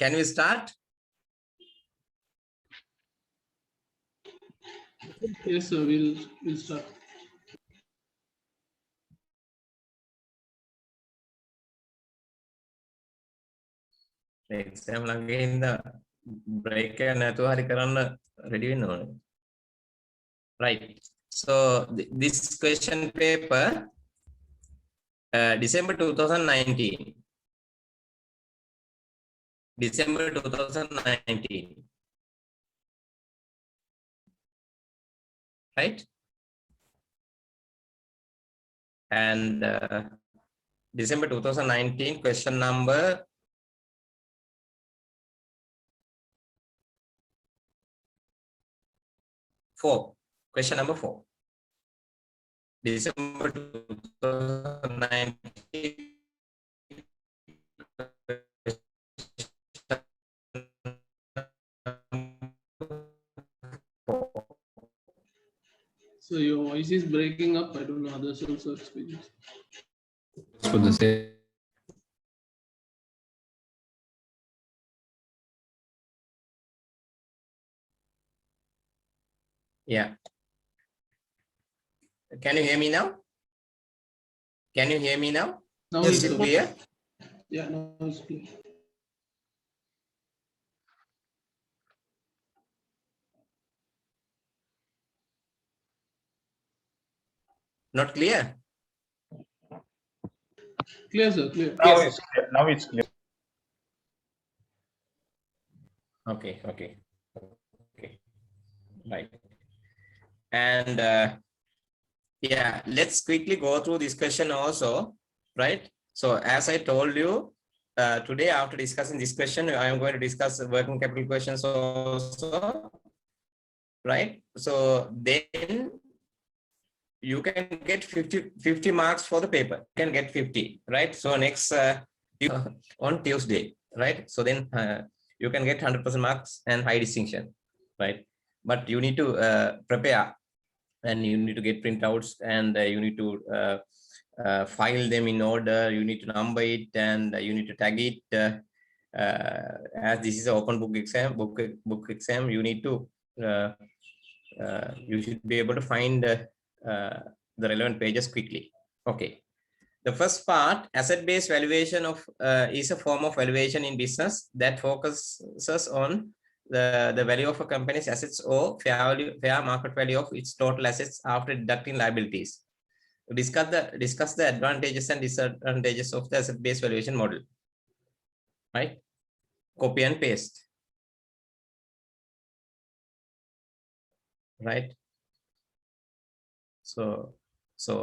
Can we start? Yes, sir. We'll start. Exam again the break and ready. Right. So this question paper, December 2019. December 2019. Right. And December 2019, question number 4. Question number 4. December 2019. So your voice is breaking up. I don't know others also experience. For the same. Yeah. Can you hear me now? Can you hear me now? Now Is it's it okay. clear? Yeah, now it's clear. Not clear? Clear, sir. Clear. Now it's clear. Now it's clear. Okay. Right. And yeah, let's quickly go through this question also, right? So as I told you, today after discussing this question, I am going to discuss working capital questions also, right? So then you can get 50 marks for the paper. You can get 50, right? So next on Tuesday, right? So then you can get 100% marks and high distinction, right? But you need to prepare, and you need to get printouts, and you need to file them in order. You need to number it, and you need to tag it. As this is an open book exam, book exam, you need to you should be able to find the relevant pages quickly. Okay. The first part, asset-based valuation of is a form of valuation in business that focuses on the value of a company's assets or fair market value of its total assets after deducting liabilities. Discuss the advantages and disadvantages of the asset-based valuation model. Right? Copy and paste. Right? So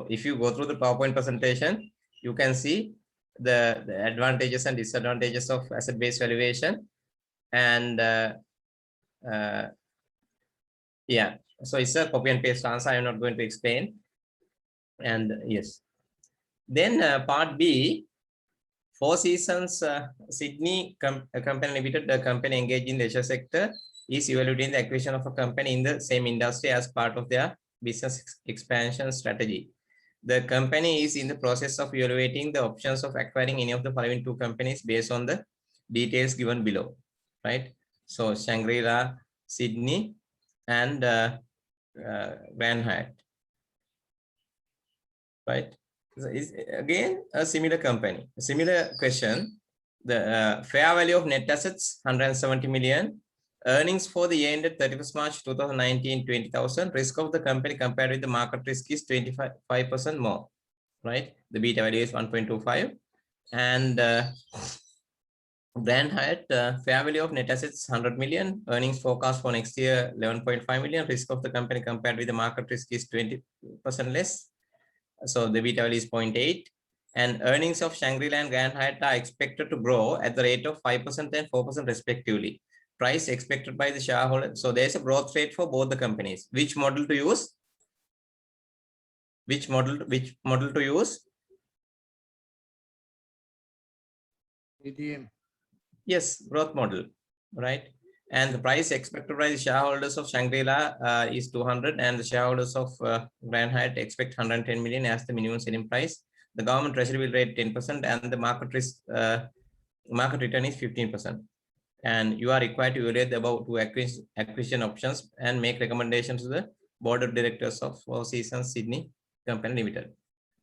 if you go through the PowerPoint presentation, you can see the advantages and disadvantages of asset-based valuation. And yeah, so it's a copy and paste answer. I am not going to explain. And yes, then part B, Four Seasons Sydney Company Limited, the company engaged in the leisure sector, is evaluating the acquisition of a company in the same industry as part of their business expansion strategy. The company is in the process of evaluating the options of acquiring any of the following two companies based on the details given below, right? So Shangri-La, Sydney, and Grand Hyatt, right? So is again a similar company, a similar question. The fair value of net assets 170 million, earnings for the year ended 31st March 2019 20,000. Risk of the company compared with the market risk is 25% more, right? The beta value is 1.25, and Grand Hyatt fair value of net assets 100 million, earnings forecast for next year 11.5 million. Risk of the company compared with the market risk is 20% less. So the beta value is 0.8, and earnings of Shangri-La and Grand Hyatt are expected to grow at the rate of 5% and 4% respectively. Price expected by the shareholder. So there's a growth rate for both the companies. Which model to use? Which model to use? ATM. Yes, growth model, right? And the price expected by the shareholders of Shangri-La is 200, and the shareholders of Grand Hyatt expect 110 million as the minimum selling price. The government treasury will rate 10%, and the market risk market return is 15%. and you are required to evaluate the above two acquisition options and make recommendations to the board of directors of Four Seasons Sydney Company Limited.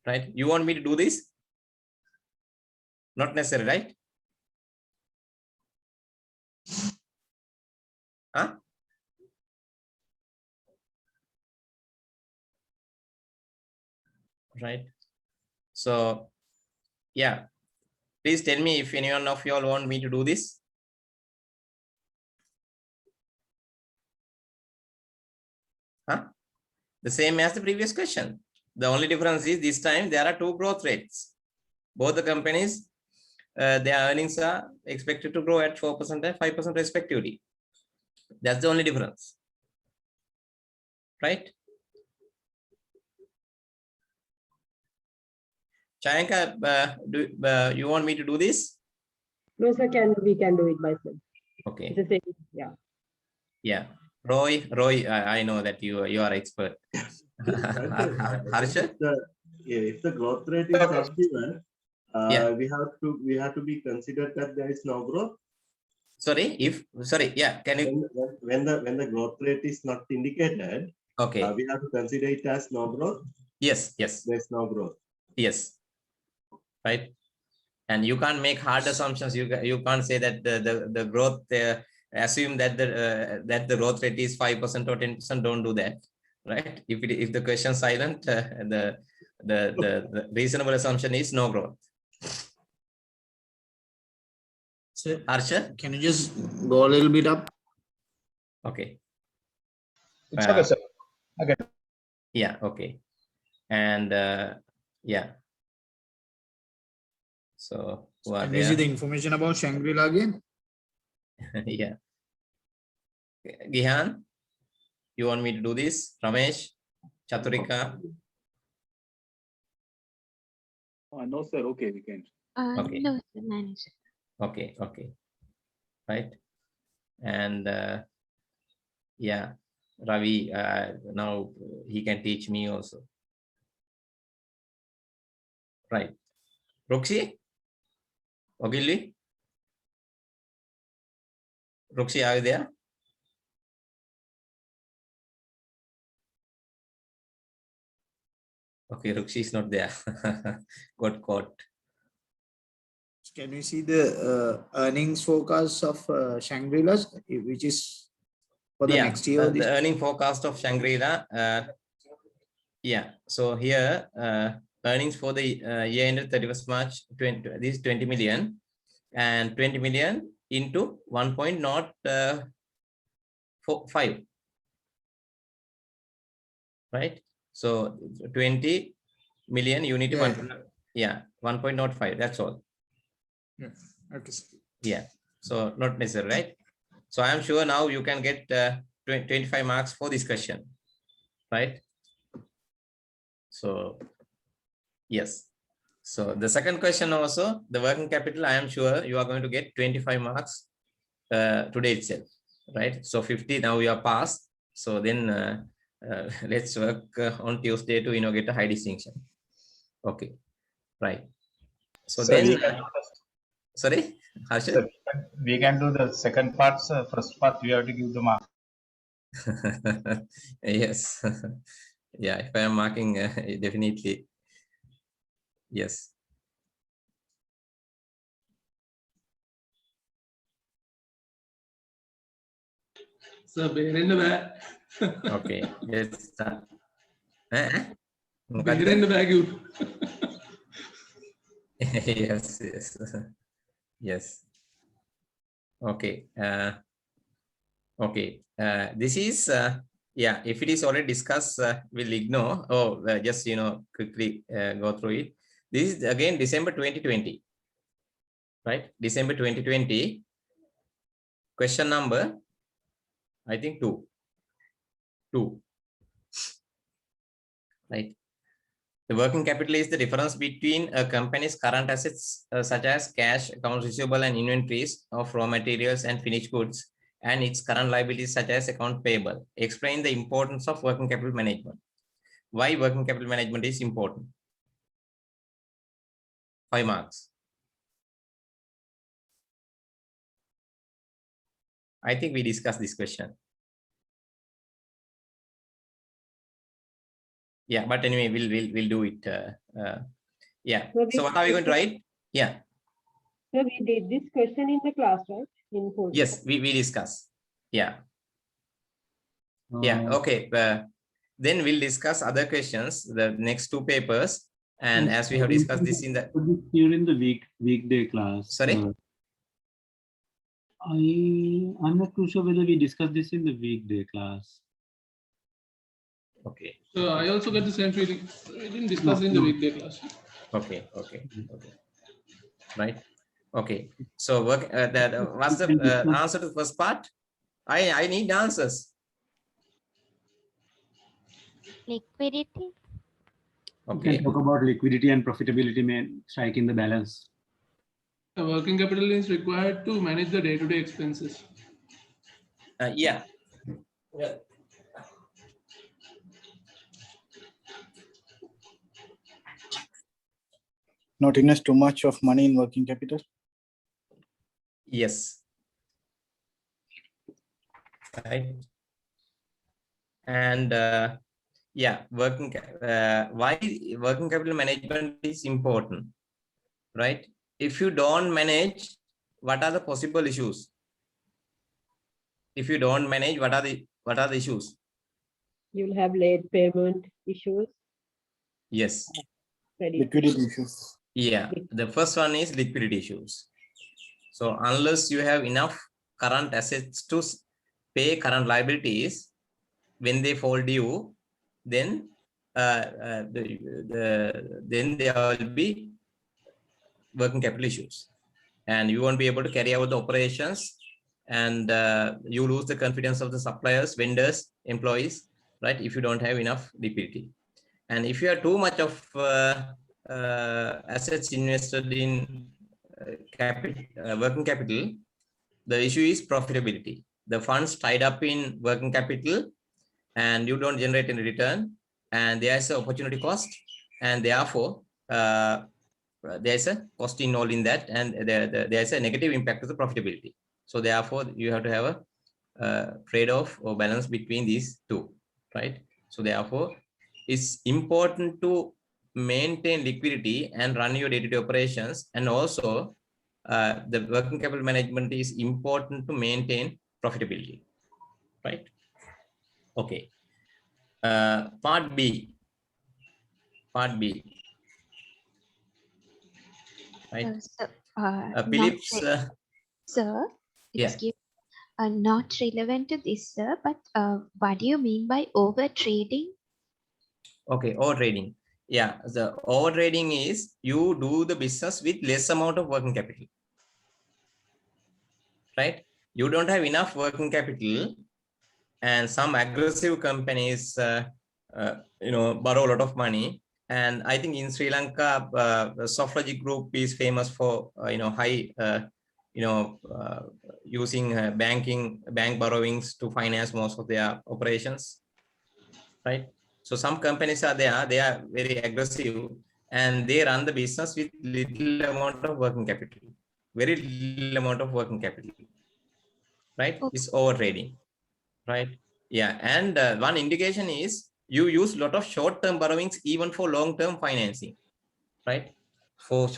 Right? You want me to do this? Not necessary, right? Huh? Right. So, yeah. Please tell me if anyone of you all want me to do this. Huh? The same as the previous question. The only difference is this time there are two growth rates. Both the companies, their earnings are expected to grow at 4% and 5% respectively. That's the only difference. Right? Chayanka, you want me to do this? No, sir, we can do it by myself. Okay. It's the same. Yeah. Yeah. Roy, I know that you are expert. Harsha? If the growth rate is not given, Yeah. we have to be considered that there is no growth. Sorry, yeah, can you? When the growth rate is not indicated, Okay. we have to consider it as no growth. Yes. There's no growth. Yes. Right. And you can't make hard assumptions. You can't say that the growth assume that the growth rate is 5% or 10%. Don't do that, right? If the question is silent, the reasonable assumption is no growth. So, Harsha? can you just go a little bit up? Okay. It's okay, sir. Okay. Yeah. Okay. And yeah. So who are Can you see the there? information about Shangri-La again? Yeah. Gihan, you want me to do this? Ramesh, Chaturika? No, sir. Okay, we can. Okay. No, sir, manager. Okay. Right. And yeah, Ravi, now he can teach me also. Right. Roxy? Ogilvy? Roxy, are you there? Okay, Roxy is not there. Got caught. Can we see the earnings forecast of Shangri-La, which is for the next year? The earning forecast of Shangri-La. Yeah. So here, earnings for the year ended 31st March 20. This is 20 million, and 20 million into 1.05. Right. So 20 million unit. Yeah. 1.05. That's all. Yeah. Okay. Yeah. So not necessary, right? So I am sure now you can get 25 marks for this question, right? So yes. So the second question also, the working capital, I am sure you are going to get 25 marks today itself, right? So 50, now you are passed. So then let's work on Tuesday to get a high distinction. Okay, right. So Sir, then, sorry, Harshit? Sir, we can do the second part, sir. First part, we have to give the mark. Yes. Yeah, if I am marking, definitely. Yes. Sir, bear in the back. Okay, let's start. Bear in the bag, you. Yes. Yes. Okay. Okay. This is yeah. If it is already discussed, we'll ignore. Oh, just quickly go through it. This is again December 2020, right? December 2020. Question number, I think 2. Right. The working capital is the difference between a company's current assets, such as cash, accounts receivable, and inventories of raw materials and finished goods, and its current liabilities, such as account payable. Explain the importance of working capital management. Why working capital management is important? 5 marks. I think we discussed this question. Yeah, but anyway, we'll do it. Yeah. So what are we going to write? Yeah. So we did this question in the class, right? In full. Yes, we discuss. Yeah. Yeah. Okay. Then we'll discuss other questions, the next two papers. And as we have discussed this in the during the weekday class. sorry. I'm not too sure whether we discussed this in the weekday class. Okay. So I also get the same feeling. We didn't discuss it in the weekday class. Okay. Right. Okay. So work that what's the answer to the first part? I need answers. Liquidity. We Okay. can talk about liquidity and profitability may strike in the balance. The working capital is required to manage the day-to-day expenses. Yeah. Not invest too much of money in working capital. Yes. Right. And yeah, why working capital management is important, right? If you don't manage, what are the possible issues? If you don't manage, what are the issues? You'll have late payment issues. Yes. Liquidity issues. Yeah. The first one is liquidity issues. So unless you have enough current assets to pay current liabilities, when they fall due, then then there will be working capital issues, and you won't be able to carry out the operations, and you lose the confidence of the suppliers, vendors, employees, right? If you don't have enough liquidity, and if you have too much of assets invested in working capital, the issue is profitability. The funds tied up in working capital and you don't generate any return, and there's an opportunity cost, and therefore there's a cost involved in that, and there's a negative impact to the profitability. So therefore you have to have a trade-off or balance between these two, right? So therefore it's important to maintain liquidity and run your day-to-day operations, and also the working capital management is important to maintain profitability, right? Okay. Part B. Right. Phillips. Sir, Yeah. excuse not relevant to this, sir, but what do you mean by over trading? Okay, over trading. Yeah, the over trading is you do the business with less amount of working capital, right? You don't have enough working capital, and some aggressive companies, borrow a lot of money. And I think in Sri Lanka, the Softlogic Group is famous for high, using bank borrowings to finance most of their operations, right? So some companies are there, they are very aggressive, and they run the business with little amount of working capital, very little amount of working capital, right? Okay. It's over trading, right? Yeah, and one indication is you use a lot of short-term borrowings even for long-term financing, right? For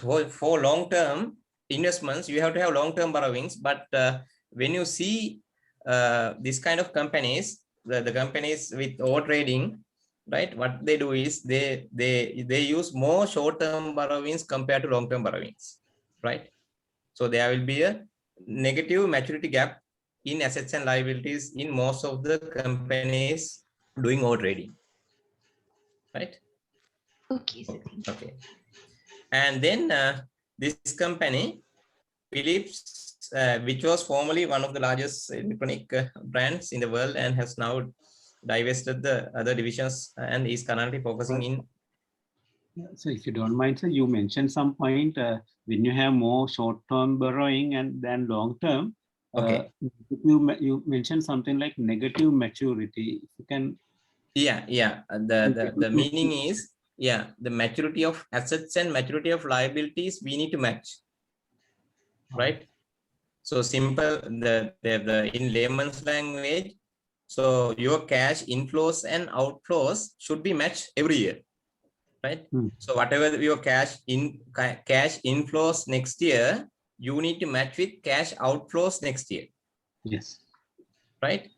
long-term investments, you have to have long-term borrowings. But when you see this kind of companies, the companies with over trading, right? What they do is they use more short-term borrowings compared to long-term borrowings, right? So there will be a negative maturity gap in assets and liabilities in most of the companies doing over trading, right? Okay, sir. Okay. And then this company, Philips, which was formerly one of the largest electronic brands in the world and has now divested the other divisions and is currently focusing in. So if you don't mind, sir, you mentioned some point when you have more short-term borrowing and then long-term. Okay. You mentioned something like negative maturity. If you can. Yeah. The meaning is, yeah, the maturity of assets and maturity of liabilities we need to match, right? So simple, the in layman's language, so your cash inflows and outflows should be matched every year, right? So whatever your cash inflows next year, you need to match with cash outflows next year. Yes. Right?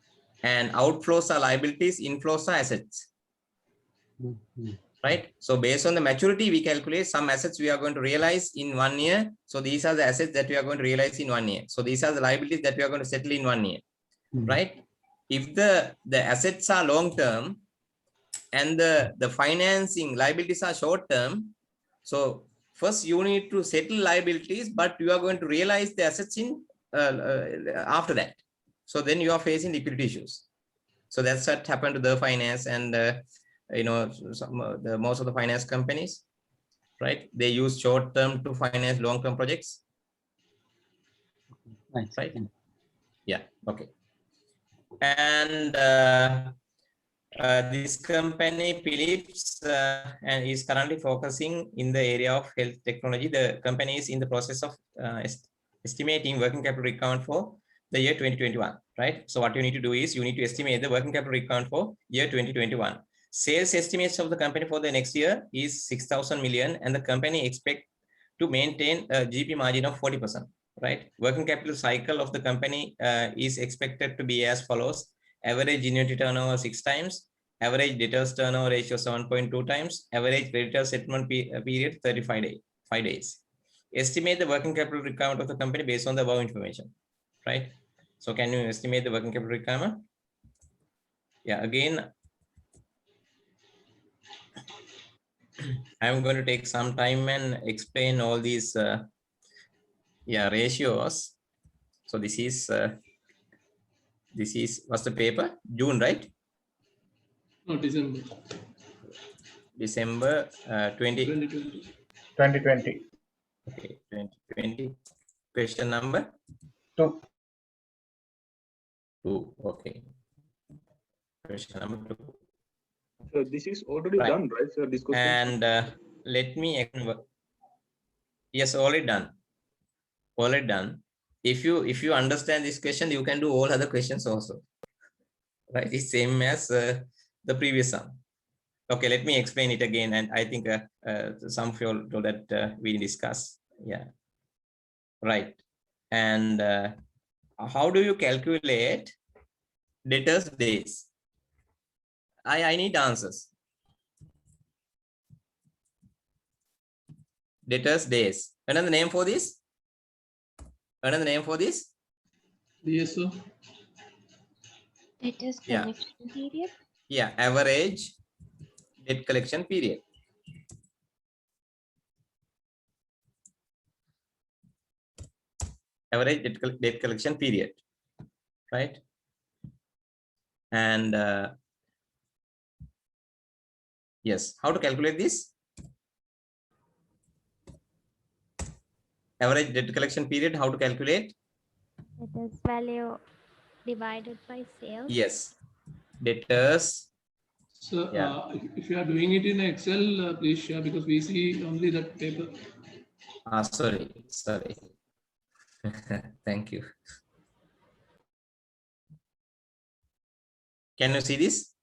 And outflows are liabilities, inflows are assets. Right? So based on the maturity, we calculate some assets we are going to realize in 1 year. So these are the assets that we are going to realize in 1 year. So these are the liabilities that we are going to settle in 1 year. Right? If the assets are long term and the financing liabilities are short term, so first you need to settle liabilities, but you are going to realize the assets in after that. So then you are facing liquidity issues. So that's what happened to the finance and you know, most of the finance companies, right? They use short term to finance long term projects. Right? Yeah. Okay. And this company, Philips, and is currently focusing in the area of health technology. The company is in the process of estimating working capital requirement for the year 2021, right? So what you need to do is you need to estimate the working capital requirement for year 2021. Sales estimates of the company for the next year is 6,000 million, and the company expect to maintain a GP margin of 40%, right? Working capital cycle of the company is expected to be as follows: average inventory turnover 6 times, average debtors turnover ratio 7.2 times, average creditor settlement period 5 days. Estimate the working capital requirement of the company based on the above information, right? So can you estimate the working capital requirement? Yeah, again, I'm going to take some time and explain all these ratios. So this is what's the paper? June, right? No, December. December 2020. 2020. Okay, 2020. Question number 2. 2. Okay. Question number 2. So this is already Right. done, right? So this question. And let me. Yes, already done. Already done. If you understand this question, you can do all other questions also. Right? It's same as the previous one. Okay, let me explain it again. And I think some of you all know that we discuss. Yeah. Right. And how do you calculate debtors days? I need answers. Debtors days. Another name for this? Another name for this? DSO. Debtors Yeah. collection period. Yeah, average debt collection period. Average debt collection period, right? And yes, how to calculate this? Average debt collection period, how to calculate? Debtors value divided by sales. Yes, debtors. So Yeah. if you are doing it in Excel, please share, because we see only that paper. Sorry. Thank you. Can you see this?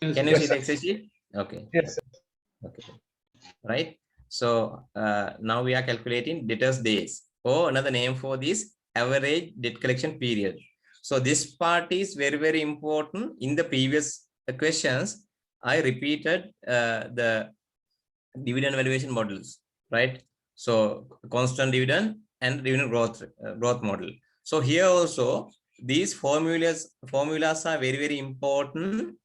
Yes. Can you Yes, see sir. the Excel sheet? Okay. Yes. Okay. Right. So now we are calculating debtors days, or another name for this, average debt collection period. So this part is very, very important. In the previous questions, I repeated the dividend valuation models, right? So constant dividend and dividend growth model. So here also these formulas are very, very important.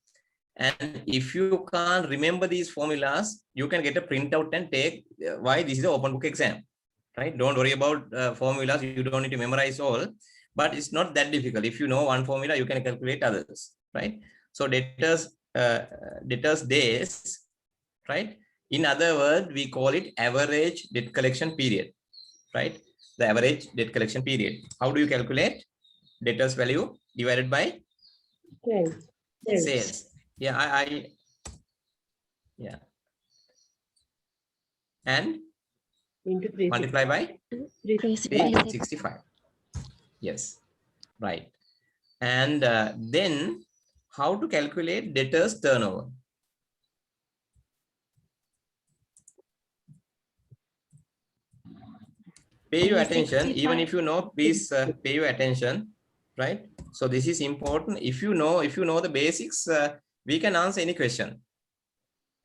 And if you can't remember these formulas, you can get a printout and take why this is an open book exam, right? Don't worry about formulas. You don't need to memorize all, but it's not that difficult. If you know one formula, you can calculate others, right? So debtors days, right? In other words, we call it average debt collection period, right? The average debt collection period. How do you calculate? Debtors value divided by sales. Yeah, yeah. And into 360. multiply by 365. Yes, right. And then how to calculate debtors turnover? Pay your attention, even if you know, please pay your attention, right? So this is important. If you know the basics, we can answer any question,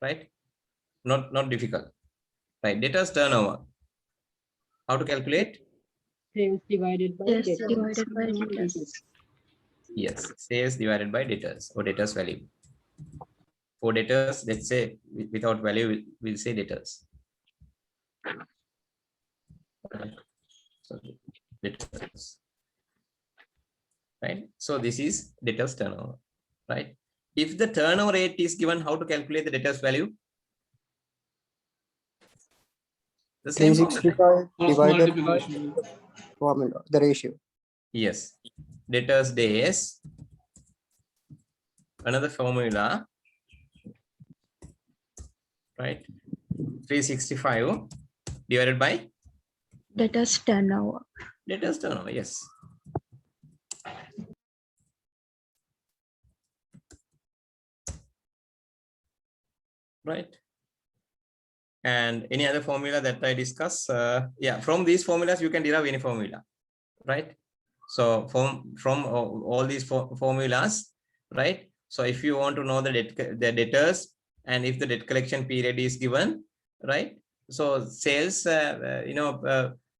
right? Not difficult, right? Debtors turnover. How to calculate? Sales divided by debtors. Yes, sales divided by debtors or debtors value. For debtors, let's say without value, we'll say debtors. So debtors, right? So this is debtors turnover, right? If the turnover rate is given, how to calculate the debtors value? The same formula. Cross 365 divided by multiplication. formula, the ratio. Yes, debtors days. Another formula, right? 365 divided by Debtors turnover. debtors turnover. Yes. Right. And any other formula that I discuss? Yeah, from these formulas you can derive any formula, right? So from all these formulas, right? So if you want to know the debtors and if the debt collection period is given, right? So sales,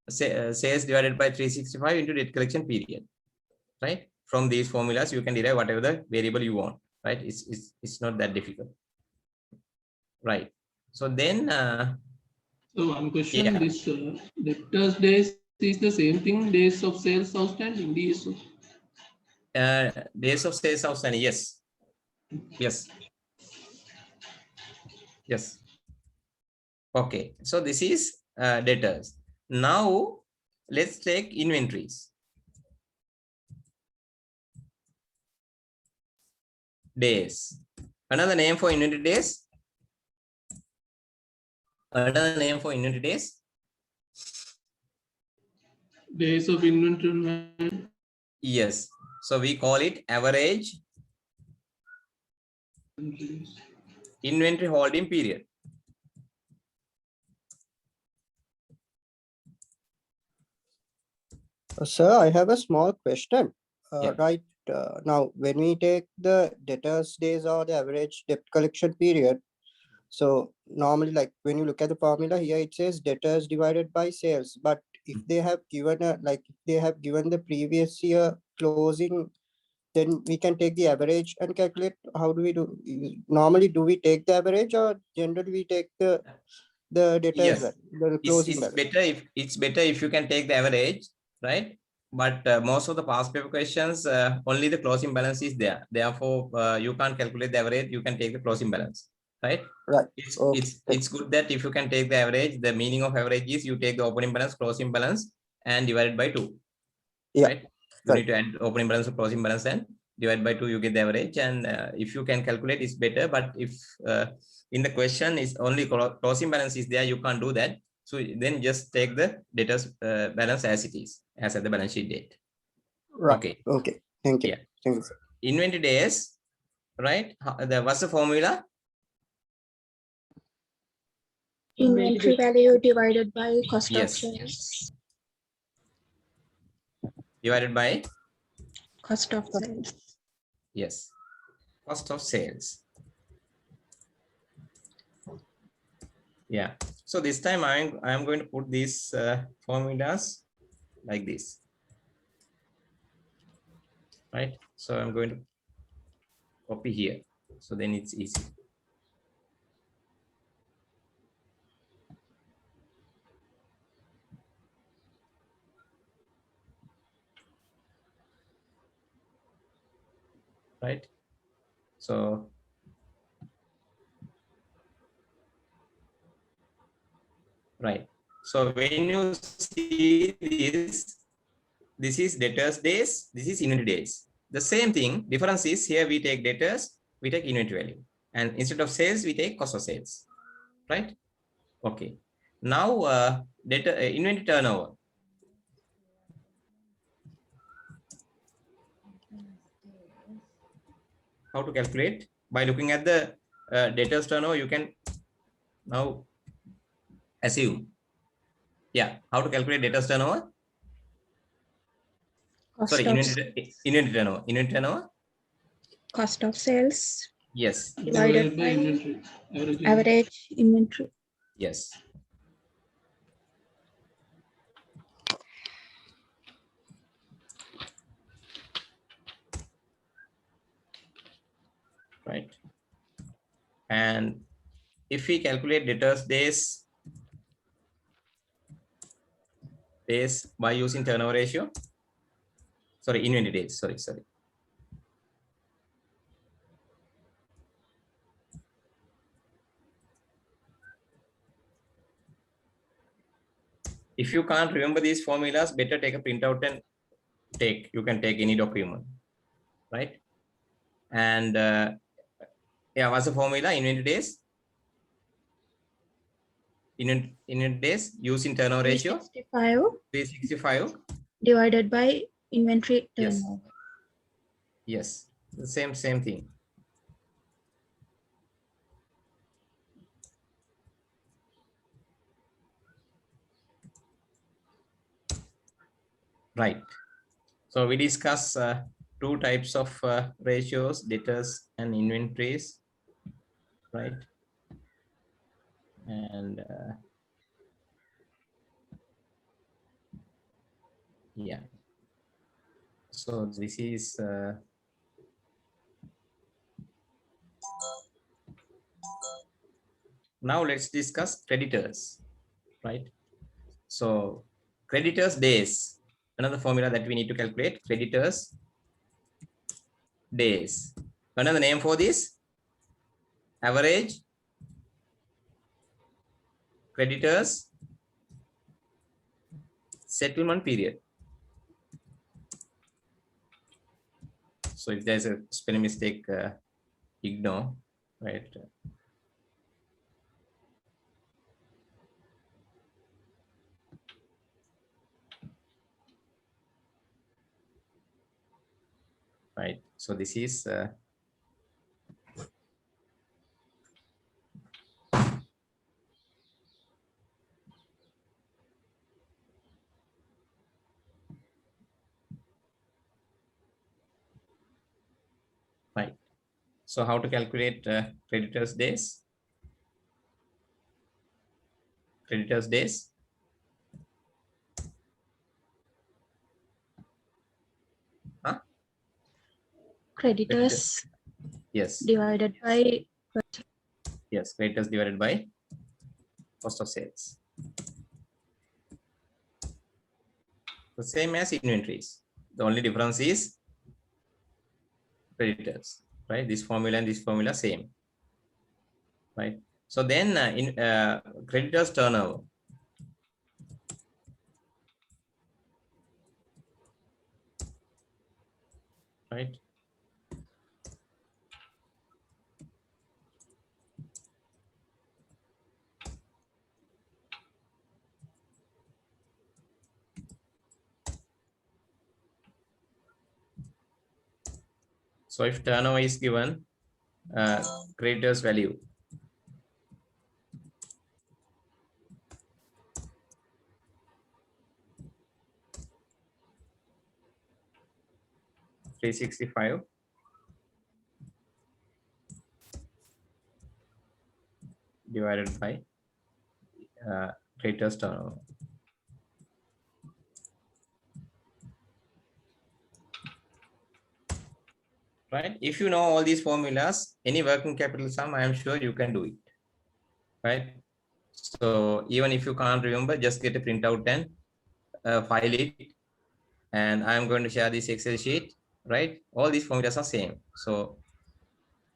sales divided by 365 into debt collection period, right? From these formulas you can derive whatever the variable you want, right? It's not that difficult, right? So then So one question, yeah. this debtors days is the same thing, days of sales outstanding, DSO. Days of sales outstanding, yes. Okay, so this is debtors. Now let's take inventories. Days. Another name for inventory days. Another name for inventory days. Days of inventory. Yes. So we call it average inventory holding period. Sir, I have a small question. Yeah. Right now, when we take the debtors days or the average debt collection period, so normally, like when you look at the formula here, it says debtors divided by sales. But if they have given the previous year closing, then we can take the average and calculate. How do we do? Normally, do we take the average or generally we take the debtors Yes. the closing balance? It's better if you can take the average, right? But most of the past paper questions, only the closing balance is there. Therefore, you can't calculate the average. You can take the closing balance, right? Right. It's good that if you can take the average, the meaning of average is you take the opening balance, closing balance, and divide by 2. Yeah. Right? You need to add opening balance or closing balance and divide by 2. You get the average, and if you can calculate, it's better. But if in the question is only closing balance is there, you can't do that. So then just take the debtors balance as it is, as at the balance sheet date. Right. Okay. Okay. Thank you. Yeah. Thank you, sir. Inventory days, right? What's the formula? Inventory value divided by cost of sales. Divided by Cost of sales. yes, cost of sales. Yeah. So this time I'm going to put these formulas like this. Right. So I'm going to copy here. So then it's easy. Right. So right. So when you see this is debtors days, this is inventory days. The same thing, difference is here we take debtors, we take inventory value. And instead of sales, we take cost of sales. Right? Okay. Now inventory turnover. how to calculate? By looking at the debtors turnover, you can now assume. Yeah, how to calculate debtors turnover? Sorry, inventory turnover. Inventory turnover? Cost of sales Yes. Divided by inventory. average inventory. Yes. Right. And if we calculate debtors days by using turnover ratio, sorry, inventory days, sorry. If you can't remember these formulas, better take a printout and you can take any document, right? And yeah, what's the formula? Inventory days. Inventory days using turnover ratio. 365 divided by inventory turnover. Yes, the same thing. Right. So we discuss two types of ratios, debtors and inventories, right? And yeah. So this is now let's discuss creditors, right? So creditors days, another formula that we need to calculate, creditors days. Another name for this, average creditors settlement period. So if there's a spelling mistake, ignore, right? Right. So this is right. So how to calculate creditors days? Creditors days. Huh? Creditors yes divided by creditors divided by cost of sales. The same as inventories. The only difference is creditors, right? This formula and this formula same, right? So then in creditors turnover. Right. So if turnover is given, creditors value. $365 divided by creditors turnover. Right. If you know all these formulas, any working capital sum, I am sure you can do it. Right. So even if you can't remember, just get a printout and file it. And I'm going to share this Excel sheet. Right. All these formulas are same. So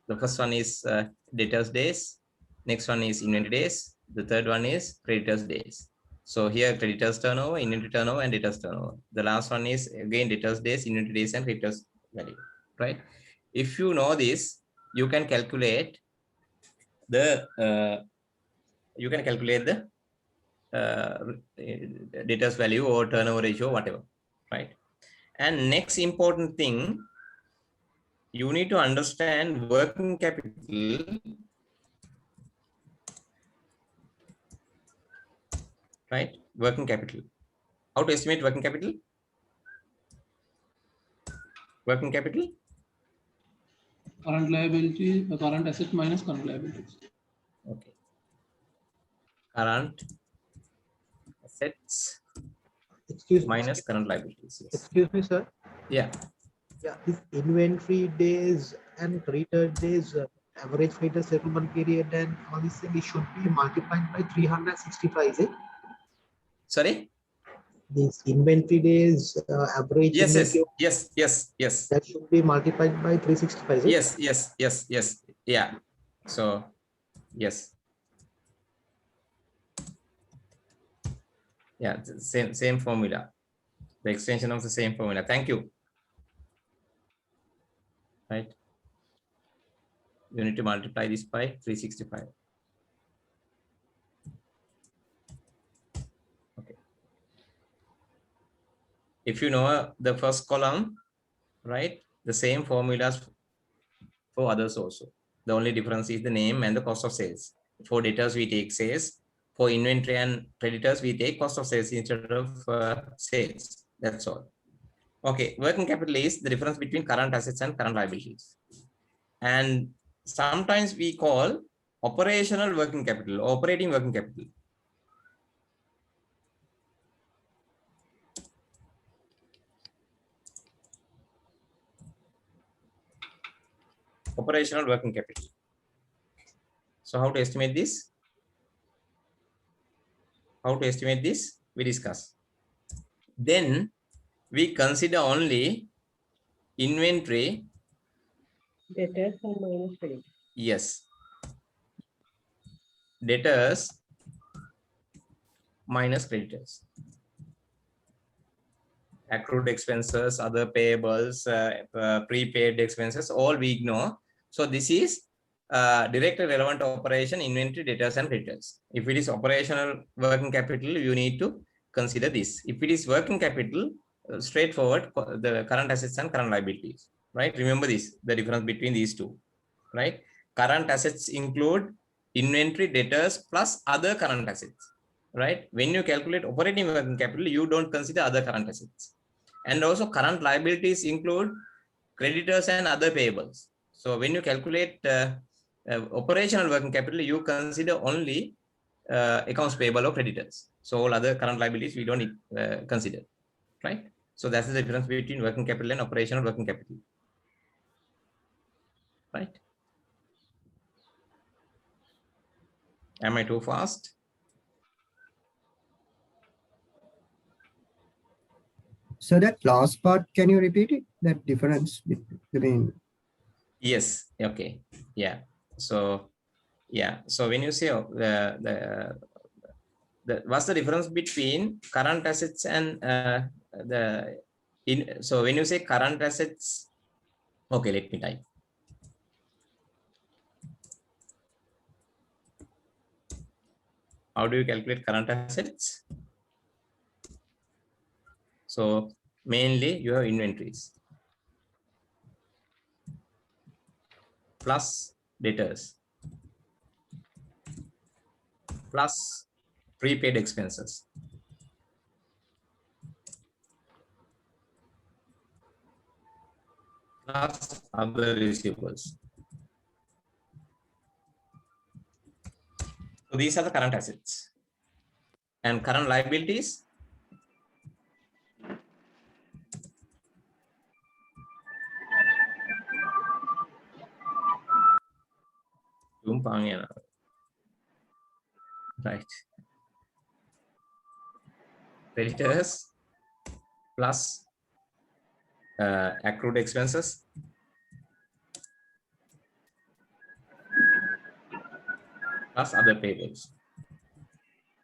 the first one is debtors days. Next one is inventory days. The third one is creditors days. So here creditors turnover, inventory turnover, and debtors turnover. The last one is again debtors days, inventory days, and creditors value. Right. If you know this, you can calculate the debtors value or turnover ratio, whatever, right? And next important thing, you need to understand working capital. Right? Working capital. How to estimate working capital? Working capital? Current liability, the current asset minus current liabilities. Okay. Current assets minus current liabilities. Yes. Excuse me, sir. Yeah. Yeah, this inventory days and creditor days, average creditor settlement period, and all these things should be multiplied by 365. Is it? Sorry? This inventory days, average Yes, inventory, yes. that should be multiplied by 365. Is it? Yes. Yeah. So, yes. Yeah, same formula. The extension of the same formula. Thank you. Right. You need to multiply this by 365. Okay. If you know the first column, right, the same formulas for others also. The only difference is the name and the cost of sales. For debtors, we take sales. For inventory and creditors, we take cost of sales instead of sales. That's all. Okay, working capital is the difference between current assets and current liabilities. And sometimes we call operational working capital, operating working capital. Operational working capital. So how to estimate this? How to estimate this? We discuss. Then we consider only inventory. Debtors and minus creditors. Yes. Debtors minus creditors. Accrued expenses, other payables, prepaid expenses, all we ignore. So this is directly relevant operation, inventory, debtors, and creditors. If it is operational working capital, you need to consider this. If it is working capital, straightforward, the current assets and current liabilities. Right? Remember this, the difference between these two. Right? Current assets include inventory, debtors, plus other current assets. Right? When you calculate operating working capital, you don't consider other current assets. And also current liabilities include creditors and other payables. So when you calculate operational working capital, you consider only accounts payable or creditors. So all other current liabilities we don't consider, right? So that's the difference between working capital and operational working capital, right? Am I too fast? So that last part, can you repeat it? That difference between. Yes. Okay. Yeah. So yeah. So when you say what's the difference between current assets and so when you say current assets, okay, let me type. How do you calculate current assets? So mainly you have inventories plus debtors plus prepaid expenses plus other receivables. So these are the current assets. And current liabilities, right? Creditors plus accrued expenses plus other payables,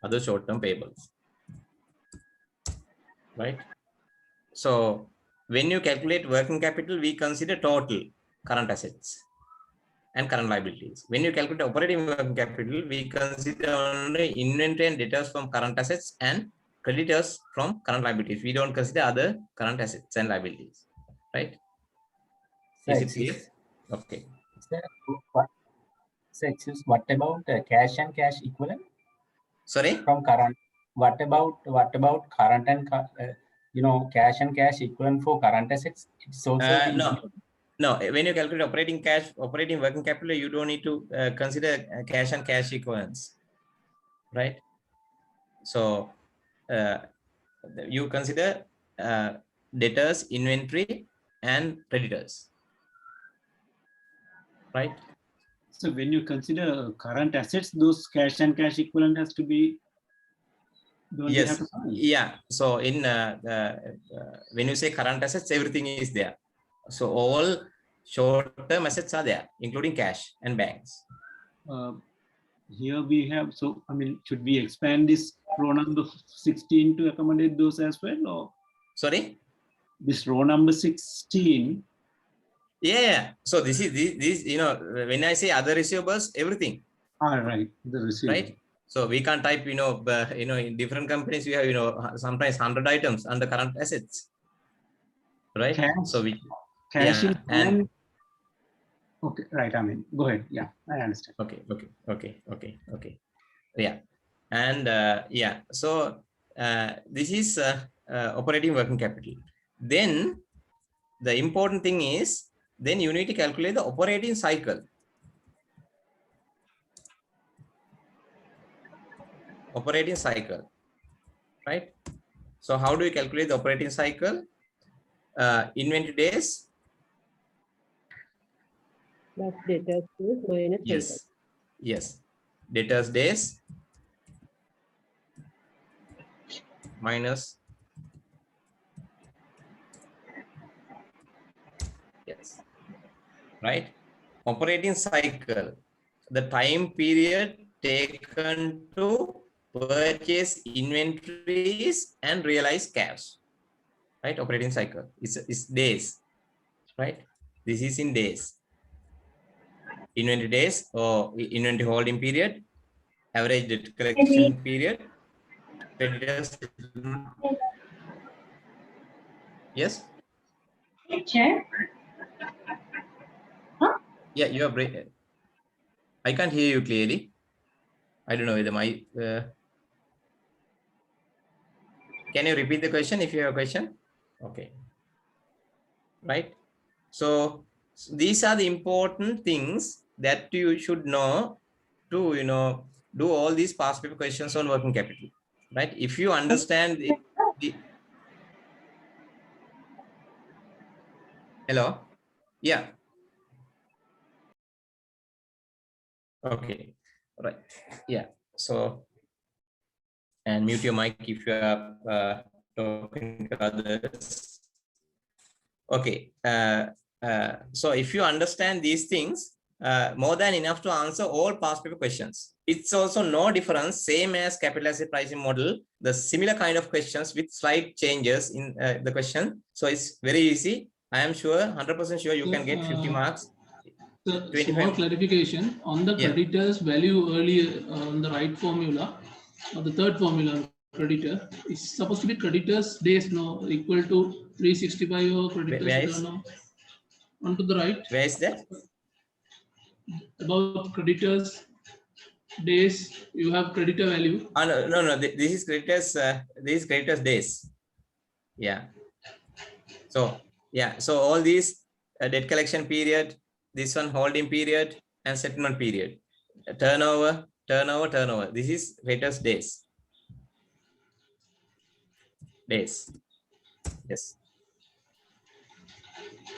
other short-term payables, right? So when you calculate working capital, we consider total current assets and current liabilities. When you calculate operating working capital, we consider only inventory and debtors from current assets and creditors from current liabilities. We don't consider other current assets and liabilities, right? Is it clear? Okay. What about cash and cash equivalent? Sorry? From current. What about current and cash and cash equivalent for current assets? It's also no. When you calculate operating working capital, you don't need to consider cash and cash equivalents, right? So you consider debtors, inventory, and creditors, right? So when you consider current assets, those cash and cash equivalent has to be. Yes. Yeah. So in when you say current assets, everything is there. So all short-term assets are there, including cash and banks. Here we have, so I mean, should we expand this row number 16 to accommodate those as well, or? Sorry? This row number 16. Yeah. So this is this when I say other receivables, everything. All right. The receivable. Right. So we can't type, in different companies, we have, sometimes 100 items under current assets. Right. Cash, so we cash in and okay, right. I mean, go ahead. Yeah, I understand. Okay. Yeah. And yeah, so this is operating working capital. Then the important thing is, then you need to calculate the operating cycle. Operating cycle, right? So how do you calculate the operating cycle? Inventory days. That's debtors days minus Yes. Yes. Debtors days minus. Yes. Right. Operating cycle, the time period taken to purchase inventories and realize cash. Right. Operating cycle is days. Right. This is in days. Inventory days or inventory holding period, average debt collection period, creditors. Yes. Yeah, you are break. I can't hear you clearly. I don't know whether my. Can you repeat the question if you have a question? Okay. Right. So these are the important things that you should know to do all these past paper questions on working capital. Right. If you understand hello. Yeah. Okay. Right. Yeah. So and mute your mic if you are talking to others. Okay. So if you understand these things, more than enough to answer all past paper questions. It's also no difference, same as capital asset pricing model, the similar kind of questions with slight changes in the question. So it's very easy. I am sure, 100% sure you can get 50 marks. So small clarification on the creditors value earlier on the right formula, or the third formula, creditor is supposed to be creditors days no equal to 365 or creditors turnover. Onto the right. Where is that? About creditors days, you have creditor value. No. This is creditors. This is creditors days. Yeah. So yeah. So all these debt collection period, this one holding period, and settlement period, turnover. This is creditors days. Days. Yes.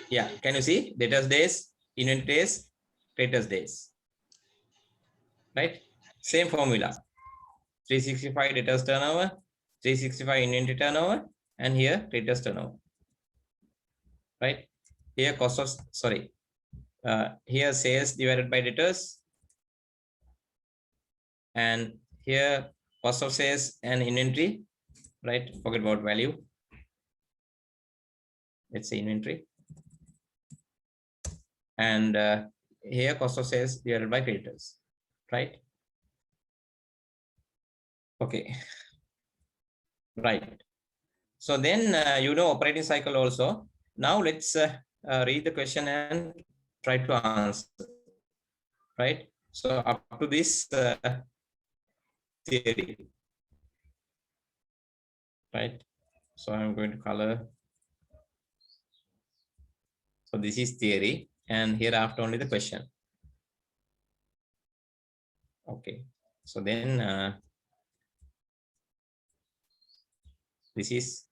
Yeah. Can you see debtors days, inventory days, creditors days? Right. Same formula. 365 debtors turnover, 365 inventory turnover, and here creditors turnover. Right. Here cost of here sales divided by debtors, and here cost of sales and inventory. Right. Forget about value. Let's say inventory, and here cost of sales divided by creditors. Right. Okay. Right. So then operating cycle also. Now let's read the question and try to answer, right? So up to this theory, right? So I'm going to color. So this is theory, and hereafter only the question. Okay. So then this is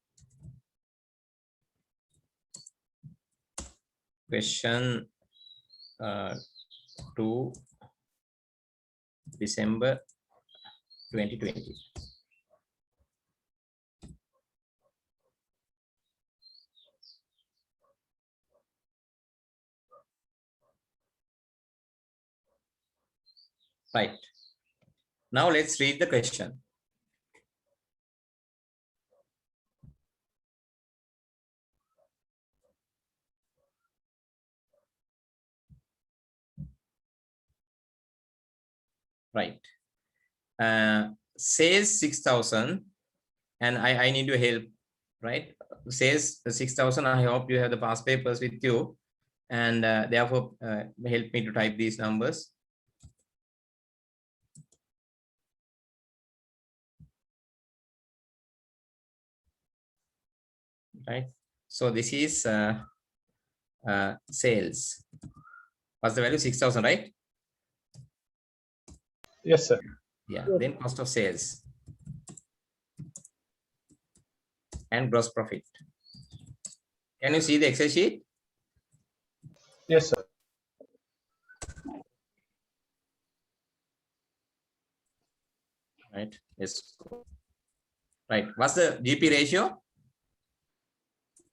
question 2 December 2020. Right. Now let's read the question. Right. Says 6,000, and I need your help, right? Says 6,000. I hope you have the past papers with you, and therefore help me to type these numbers. Right. So this is sales. What's the value? 6,000, right? Yes, sir. Yeah. Then cost of sales and gross profit. Can you see the Excel sheet? Yes, sir. Right. Yes. Right. What's the GP ratio?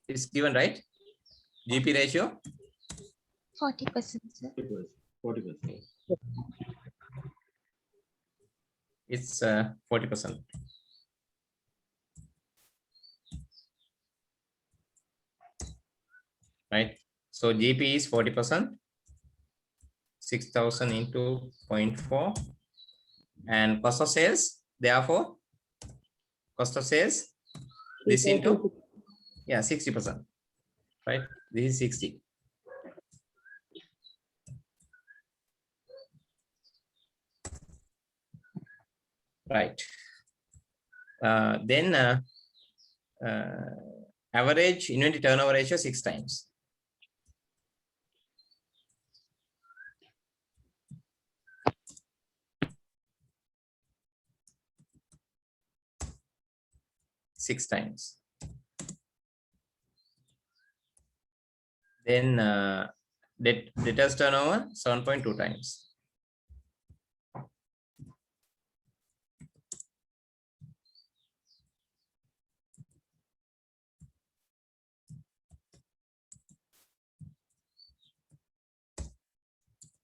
It's given, right? GP ratio? 40%, sir. 40%. It's 40%. Right. So GP is 40%. 6,000 into 0.4. And cost of sales, therefore, cost of sales, this into, yeah, 60%. Right. This is 60. Right. Then average inventory turnover ratio 6 times. Six times. Then debtors turnover 7.2 times.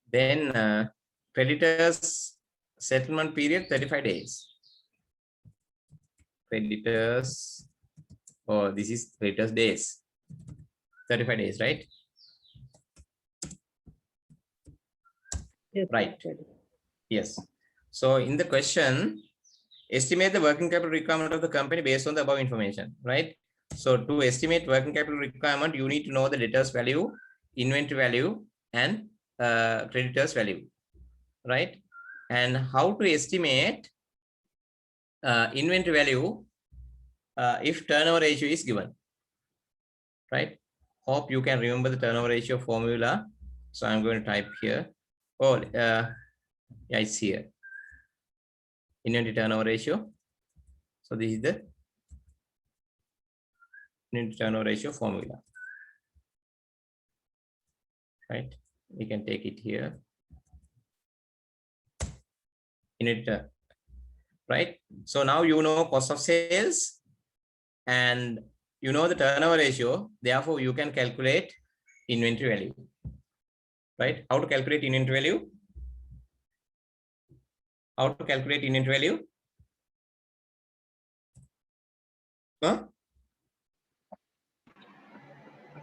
Then creditors settlement period 35 days. Creditors, oh, this is creditors days. 35 days, right? Yes, right. Yes. So in the question, estimate the working capital requirement of the company based on the above information, right? So to estimate working capital requirement, you need to know the debtors value, inventory value, and creditors value, right? And how to estimate inventory value if turnover ratio is given, right? Hope you can remember the turnover ratio formula. So I'm going to type here. Oh, yeah, it's here. Inventory turnover ratio. So this is the inventory turnover ratio formula, right? We can take it here. Inventory, right? So now you know cost of sales and you know the turnover ratio. Therefore, you can calculate inventory value, right? How to calculate inventory value? How to calculate inventory value? Huh?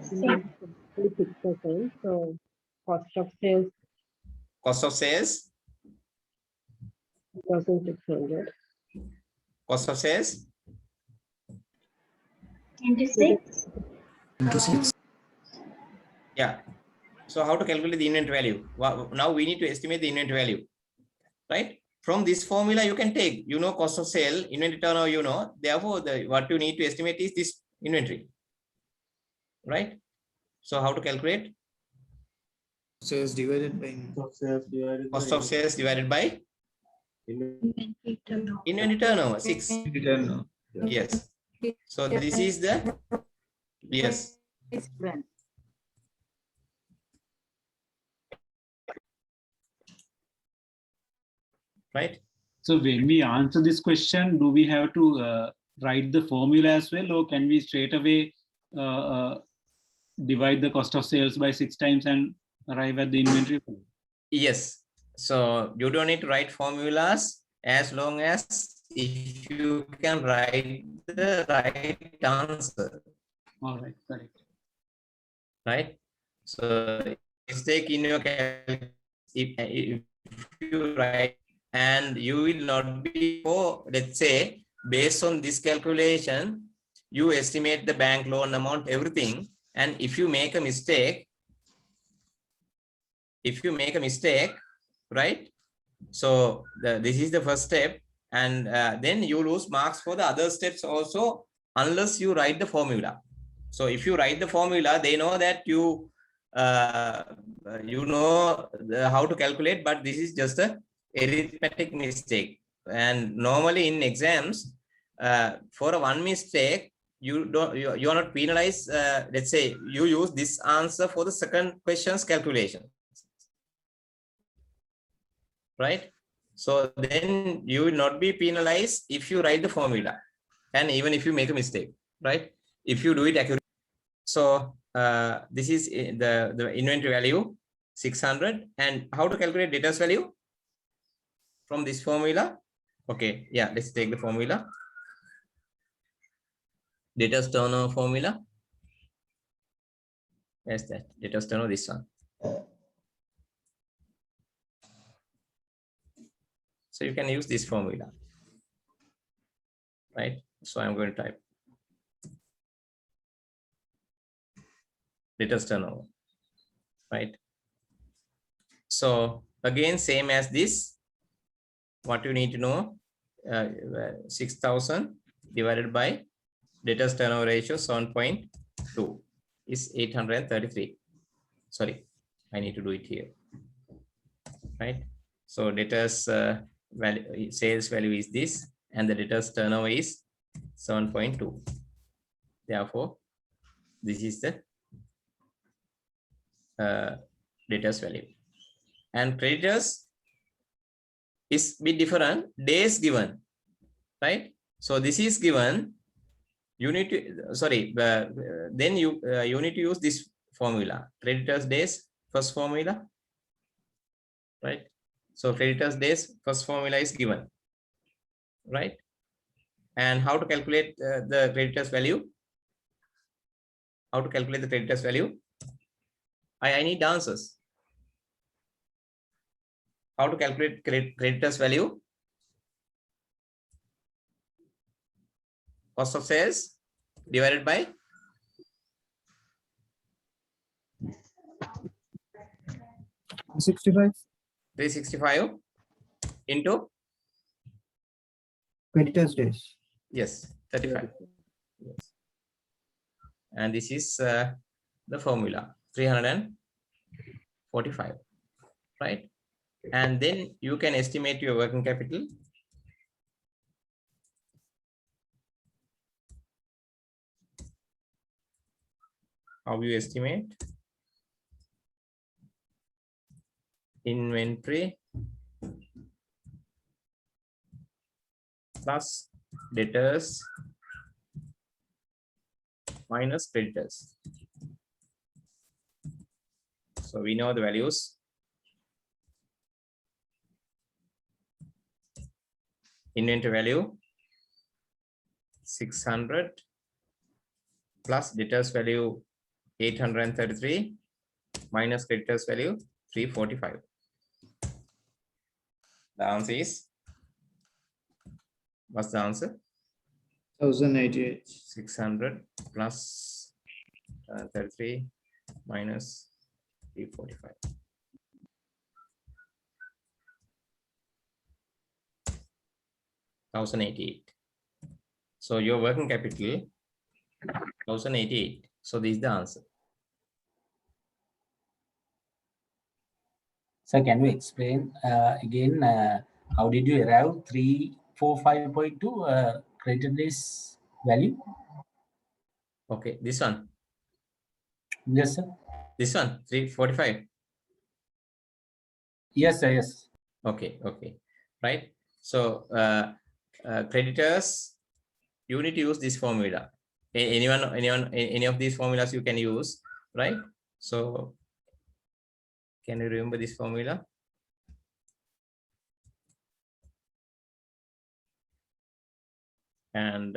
6%. So cost of sales. Cost of sales. 2,600. Cost of sales. 26. Into 6. Yeah. So how to calculate the inventory value? Now we need to estimate the inventory value, right? From this formula, you can take, cost of sale, inventory turnover, therefore what you need to estimate is this inventory, right? So how to calculate? Sales divided by Cost of sales divided by inventory turnover, 6. Yes. So this is the, yes. Right. So when we answer this question, do we have to write the formula as well, or can we straight away divide the cost of sales by 6 times and arrive at the inventory? Yes. So you don't need to write formulas as long as if you can write the right answer. All right, correct. Right. So mistake in your if you write, and you will not be, let's say, based on this calculation, you estimate the bank loan amount, everything. And if you make a mistake, right? So this is the first step. And then you lose marks for the other steps also, unless you write the formula. So if you write the formula, they know that you know how to calculate, but this is just a arithmetic mistake. And normally in exams, for a one mistake, you are not penalized. Let's say you use this answer for the second question's calculation, right? So then you will not be penalized if you write the formula, and even if you make a mistake, right? If you do it accurately. So this is the inventory value 600. And how to calculate debtors value from this formula? Okay, yeah, let's take the formula. Debtors turnover formula. Yes, that debtors turnover, this one. So you can use this formula, right? So I'm going to type debtors turnover, right? So again, same as this, what you need to know, 6,000 divided by debtors turnover ratio 7.2 is 833. Sorry, I need to do it here, right? So debtors value, sales value is this, and the debtors turnover is 7.2. Therefore, this is the debtors value. And creditors is a bit different, days given, right? So this is given. You need to, sorry, then you need to use this formula, creditors days, first formula, right? So creditors days, first formula is given, right? And how to calculate the creditors value? How to calculate the creditors value? I need answers. How to calculate creditors value? Cost of sales divided by 365 into Creditors days. yes, 35. Yes. And this is the formula 345, right? And then you can estimate your working capital. How you estimate? Inventory plus debtors minus creditors. So we know the values. Inventory value 600 plus debtors value 833 minus creditors value 345. The answer is, what's the answer? 1088. 600 plus 33 minus 345. $1,088. So your working capital, 1,088. So this is the answer. So can you explain again how did you arrive 345.2 credited days value? Okay, this one. Yes, sir. This one, 345. Yes, sir. Yes. Okay, okay, right. So creditors, you need to use this formula. Any of these formulas you can use, right? So can you remember this formula? And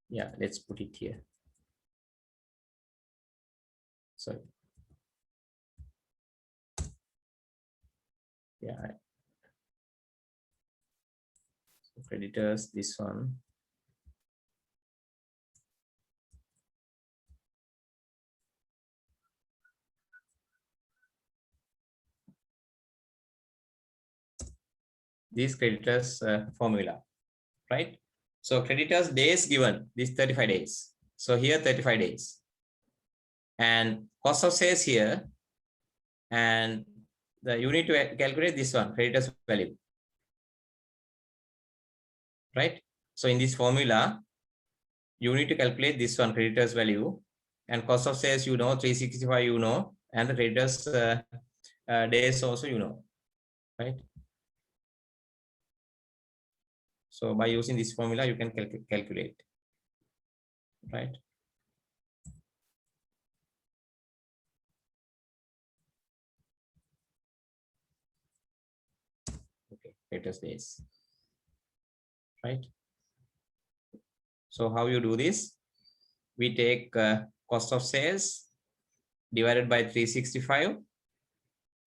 yeah, let's put it here. So yeah, so creditors, this one. These creditors formula, right? So creditors days given, this 35 days. So here 35 days. And cost of sales here. And you need to calculate this one, creditors value. Right? So in this formula, you need to calculate this one, creditors value. And cost of sales, you know, 365, you know, and the creditors days also, you know, right? So by using this formula, you can calculate, right? Okay, creditors days, right? So how you do this? We take cost of sales divided by 365,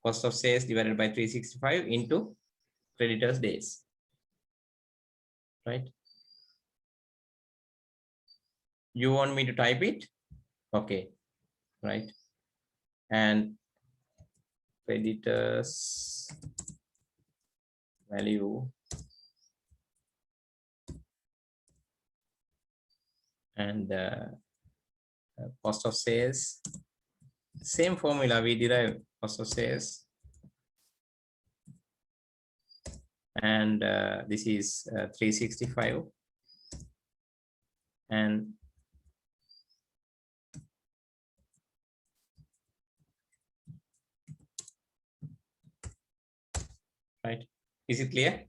cost of sales divided by 365 into creditors days, right? You want me to type it? Okay, right? And creditors value and cost of sales, same formula we derive cost of sales, and this is 365, and right, is it clear?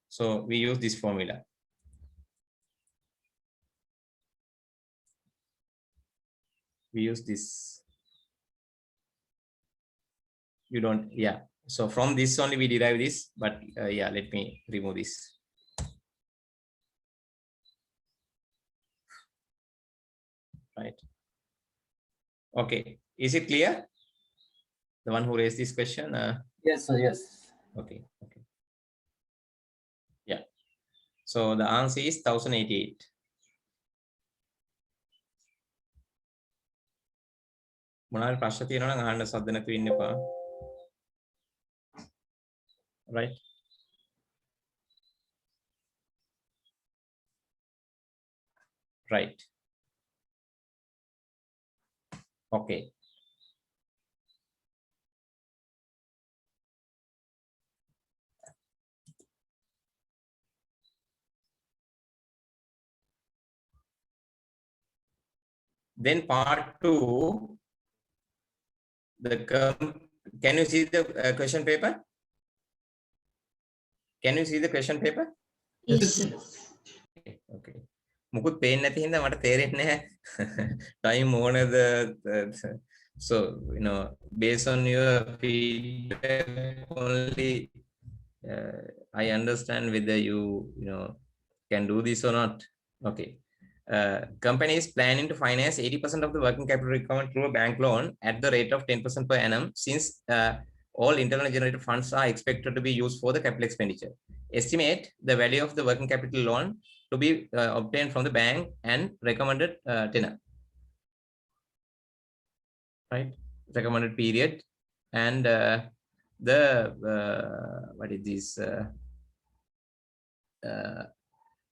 So we use this formula. We use this. You don't, yeah. So from this only we derive this, but yeah, let me remove this. Right. Okay, is it clear? The one who raised this question? Yes, sir, yes. Okay, okay. Yeah. So the answer is 1,088. මොනවාරි ප්‍රශ්න තියෙනවා නම් අහන්න සද්ද නැතුව ඉන්න එපා. Right. Right. Okay. Then part 2, can you see the question paper? Can you see the question paper? Yes. Okay. මුකුත් පේන්නේ නැති හින්දා මට තේරෙන්නේ නැහැ. Time ඕනද? So, you know, based on your feedback only, I understand whether you know, can do this or not. Okay. Company is planning to finance 80% of the working capital requirement through a bank loan at the rate of 10% per annum, since all internally generated funds are expected to be used for the capital expenditure. Estimate the value of the working capital loan to be obtained from the bank and recommended tenor. Right. recommended period, and what is this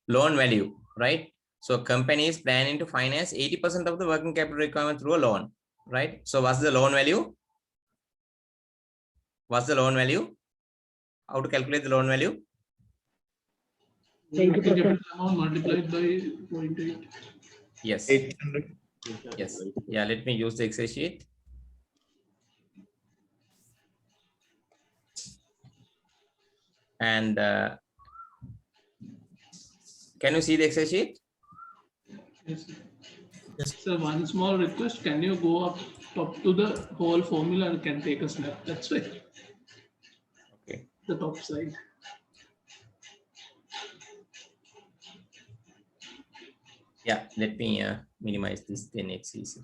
loan value, right? So company is planning to finance 80% of the working capital requirement through a loan, right? So what's the loan value? What's the loan value? How to calculate the loan value? Working capital amount multiplied by 0.8. Yes. 800. Yes. Yeah, let me use the Excel sheet. And can you see the Excel sheet? Yes. So one small request, can you go up top to the whole formula and can take a snap? That's right. Okay. The top side. Yeah, let me minimize this, then it's easy.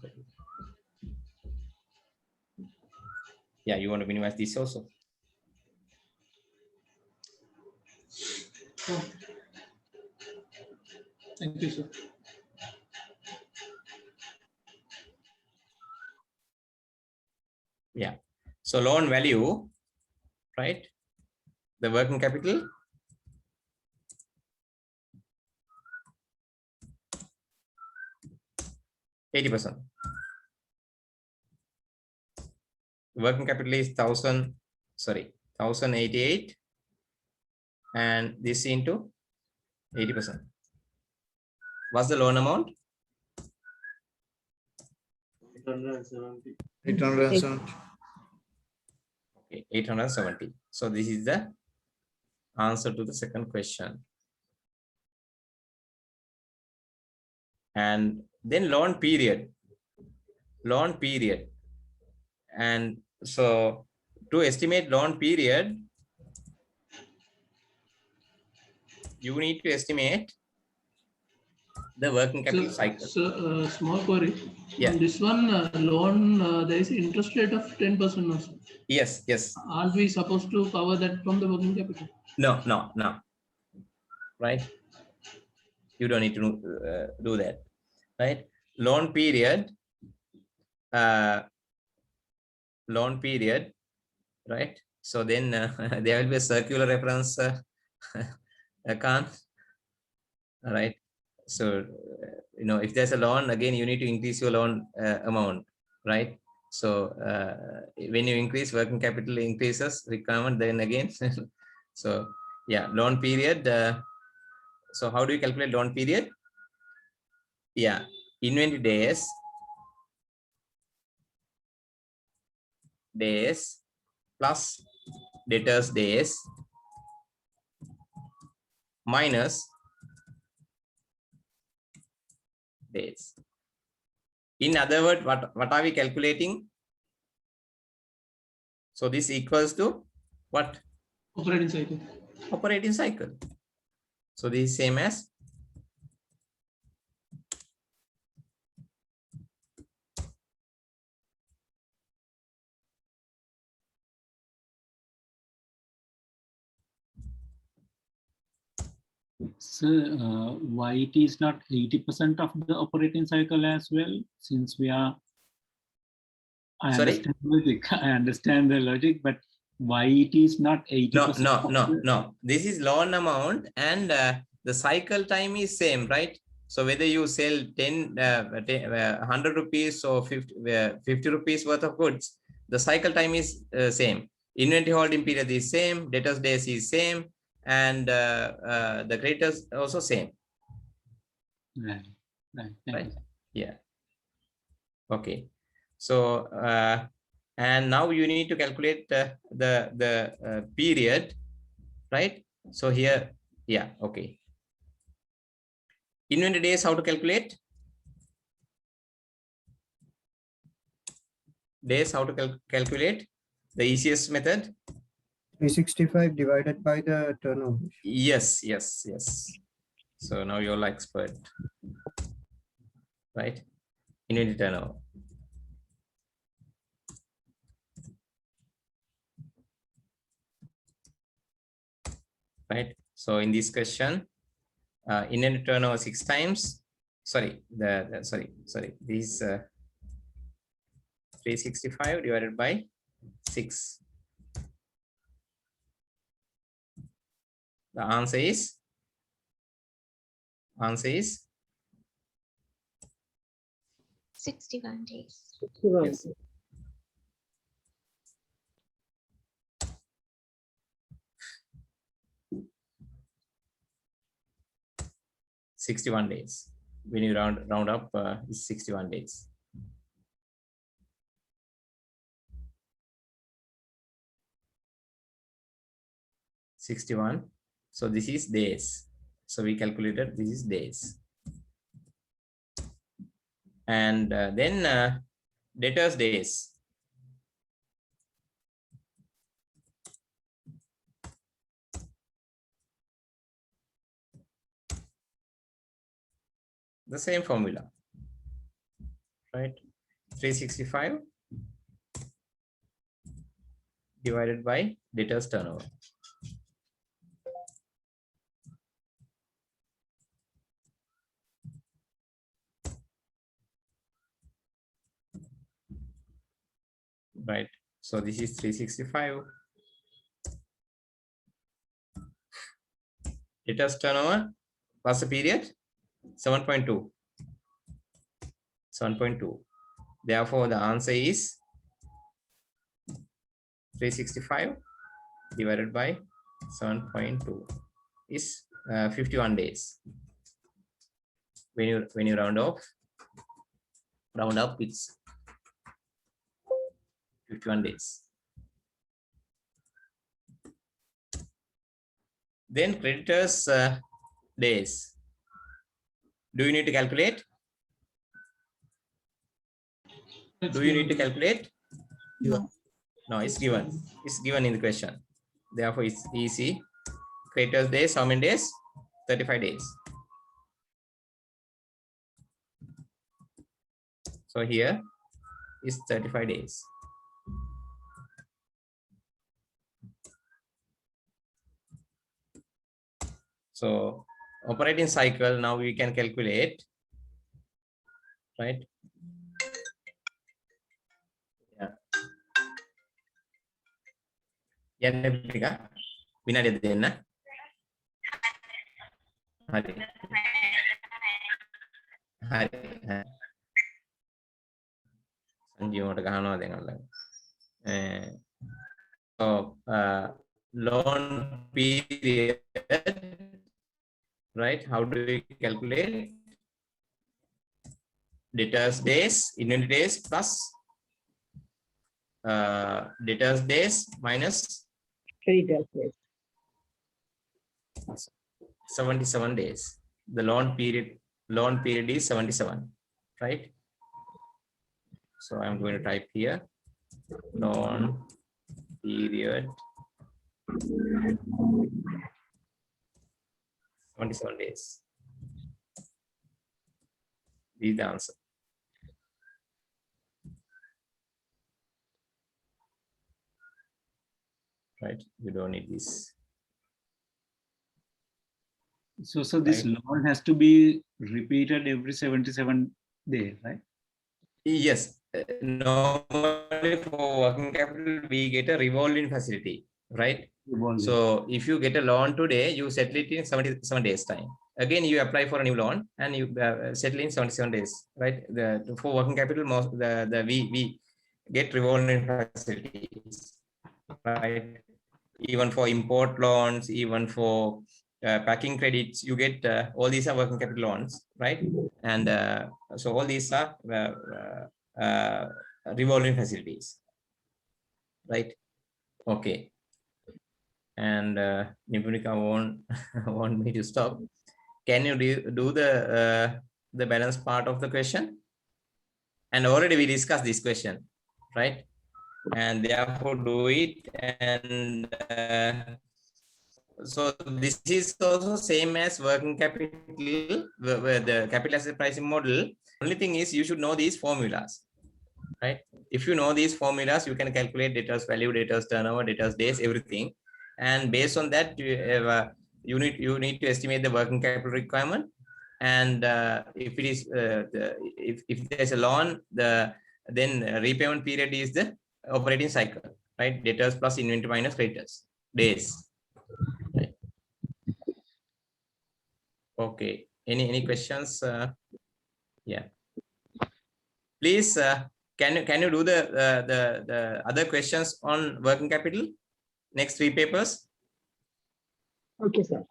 Yeah, you want to minimize this also? Oh. Thank you, sir. Yeah. So loan value, right? The working capital. %80. Working capital is 1088, and this into 80%. What's the loan amount? 870. 870. Okay, 870. So this is the answer to the second question. And then loan period. And so to estimate loan period, you need to estimate the working capital cycle. So small query. Yeah. On this one loan, there is interest rate of 10% also. Yes. Aren't we supposed to cover that from the working capital? No. Right. You don't need to do that. Right. Loan period. Right. So then there will be a circular reference account. All right. So if there's a loan, again you need to increase your loan amount, right? So when you increase working capital increases requirement, then again so yeah, loan period. So how do you calculate loan period? Yeah, inventory days plus debtors days minus days. In other words, what are we calculating? So this equals to what? Operating cycle. Operating cycle. So this is same as So why it is not 80% of the operating cycle as well, since we are, I understand the logic, but why it is not 80%? No. This is loan amount, and the cycle time is same, right? So whether you sell 100 rupees or 50 rupees worth of goods, the cycle time is same. Inventory holding period is same, debtors days is same, and the creditors also same. Right. Right. Yeah. Okay. So and now you need to calculate the period, right? So here, yeah, okay. Inventory days, how to calculate? Days, how to calculate? The easiest method? 365 divided by the turnover. Yes. So now you're like expert, right? Inventory turnover. Right. So in this question, inventory turnover 6 times. Sorry, sorry. This 365 divided by 6. The answer is 61 days. 61. Yes. $61 days. When you round up, it's 61 days. $61. So this is days. So we calculated this is days. And then debtors days. The same formula, right? 365 divided by debtors turnover. Right. So this is 365. Debtors turnover. What's the period? 7.2. 7.2. Therefore, the answer is 365 divided by 7.2 is 51 days. When you round up, it's 51 days. Then creditors days. Do you need to calculate? Do you need to calculate? No. No, it's given. It's given in the question. Therefore, it's easy. Creditors days, how many days? 35 days. So here is 35 days. So operating cycle, now we can calculate, right? Yeah. Vinadi denna. Hari. Sanjeev ගහනවා දැන් අල්ලගෙන. So loan period, right? How do we calculate? Debtors days, inventory days plus debtors days minus Creditors days. 77 days. The loan period is 77, right? So I'm going to type here loan period 27 days. This is the answer. Right? You don't need this. So this right? loan has to be repeated every 77 days, right? Yes. Normally for working capital, we get a revolving facility, right? Revolving. So if you get a loan today, you settle it in 77 days time. Again, you apply for a new loan and you settle in 77 days, right? For working capital, we get revolving facilities, right? Even for import loans, even for packing credits, you get all these are working capital loans, right? And so all these are revolving facilities, right? Okay. And Nipunika want me to stop. Can you do the balance part of the question? And already we discussed this question, right? And therefore do it. And so this is also same as working capital, where the capital asset pricing model. Only thing is you should know these formulas, right? If you know these formulas, you can calculate debtors value, debtors turnover, debtors days, everything. And based on that, you need to estimate the working capital requirement. And if it is if there's a loan, then repayment period is the operating cycle, right? Debtors plus inventory minus creditors days. Right. Okay. Any questions? Yeah. Please, can you do the other questions on working capital? Next 3 papers. Okay, sir.